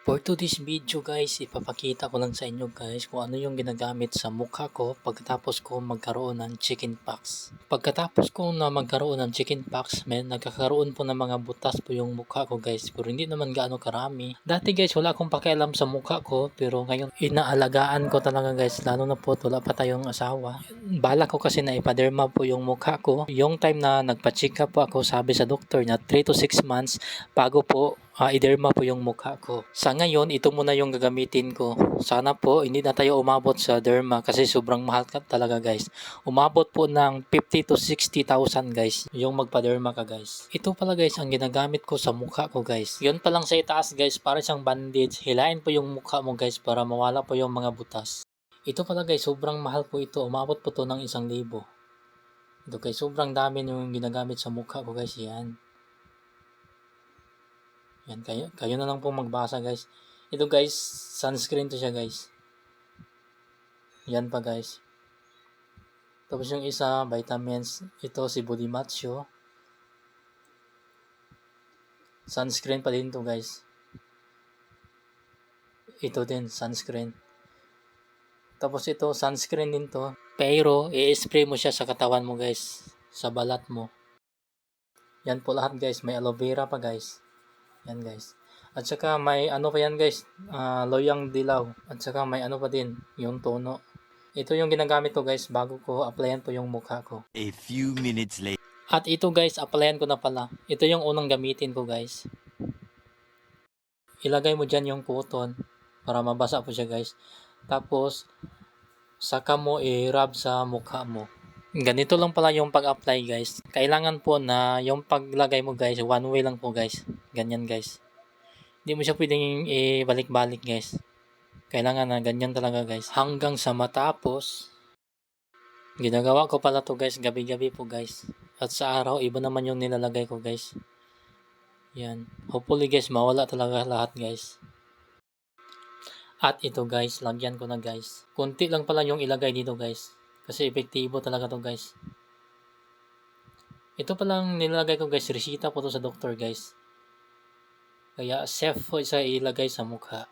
For today's video guys, ipapakita ko lang sa inyo guys kung ano yung ginagamit sa mukha ko pagkatapos ko magkaroon ng chicken pox. Pagkatapos ko na magkaroon ng chicken pox, nagkakaroon po ng mga butas po yung mukha ko guys, pero hindi naman gaano karami. Dati guys, wala akong pakialam sa mukha ko, pero ngayon inaalagaan ko talaga guys, lalo na po wala pa tayong asawa. Bala ko kasi na ipaderma po yung mukha ko. Yung time na nagpa-check up po ako, sabi sa doktor na 3 to 6 months bago po i-derma po yung mukha ko. Sa ngayon, ito muna yung gagamitin ko. Sana po hindi na tayo umabot sa derma kasi sobrang mahal ka talaga guys. Umabot po ng 50 to 60,000 guys yung magpa-derma ka guys. Ito pala guys ang ginagamit ko sa mukha ko guys. Yun pa lang sa itaas guys, para siyang bandage. Hilain po yung mukha mo guys para mawala po yung mga butas. Ito pala guys, sobrang mahal po ito. Umabot po to ng 1,000. Ito guys, sobrang dami yung ginagamit sa mukha ko guys. Yan. Yan, kayo na lang po magbasa guys. Ito guys, sunscreen to siya guys. Yan pa guys. Tapos yung isa, vitamins. Ito si Body Macho. Sunscreen pa din to guys. Ito din, sunscreen. Tapos ito, sunscreen din to. Pero, i-spray mo siya sa katawan mo guys. Sa balat mo. Yan po lahat guys. May aloe vera pa guys. Yan guys. At saka may ano pa yan guys, loyang dilaw. At saka may ano pa din, yung tono. Ito yung ginagamit ko guys bago ko applyan po yung mukha ko. A few minutes later. At ito guys, applyan ko na pala. Ito yung unang gamitin ko guys. Ilagay mo dyan yung cotton para mabasa po siya guys. Tapos, saka mo i-rub sa mukha mo. Ganito lang pala yung pag-apply guys. Kailangan po na yung paglagay mo guys, one way lang po guys. Ganyan guys. Hindi mo siya pwedeng ibalik-balik guys. Kailangan na ganyan talaga guys. Hanggang sa matapos. Ginagawa ko pala to guys, gabi-gabi po guys. At sa araw, iba naman yung nilalagay ko guys. Yan. Hopefully guys, mawala talaga lahat guys. At ito guys, lagyan ko na guys. Kunti lang pala yung ilagay dito guys. Kasi epektibo talaga to guys. Ito palang nilalagay ko guys, resita po to sa doktor guys. Kaya safe po isa ilagay sa mukha.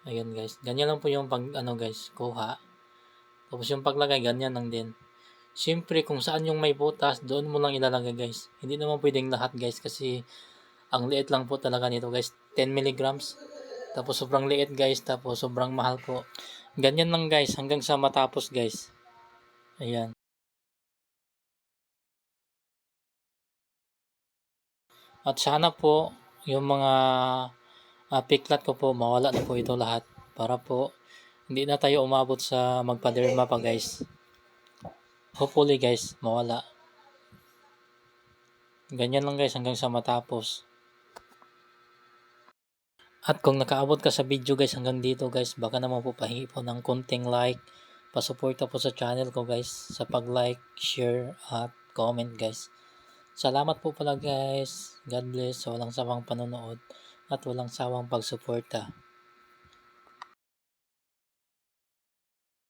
Ayan guys. Ganyan lang po yung pag guys, kuha. Tapos yung paglagay, ganyan lang din. Siyempre kung saan yung may butas, doon mo lang ilalagay guys. Hindi naman pwedeng lahat guys kasi ang liit lang po talaga nito guys. 10 milligrams. Tapos sobrang liit guys. Tapos sobrang mahal po. Ganyan lang guys hanggang sa matapos guys. Ayan. At sana po yung mga piklat ko po mawala na po ito lahat. Para po hindi na tayo umabot sa magpa-derma pa guys. Hopefully guys mawala. Ganyan lang guys hanggang sa matapos. At kung nakaabot ka sa video guys hanggang dito guys, baka naman po pahingi po ng konting like. Pasuporta po sa channel ko guys sa pag-like, share at comment guys. Salamat po pala guys. God bless sa walang sawang panonood at walang sawang pagsuporta.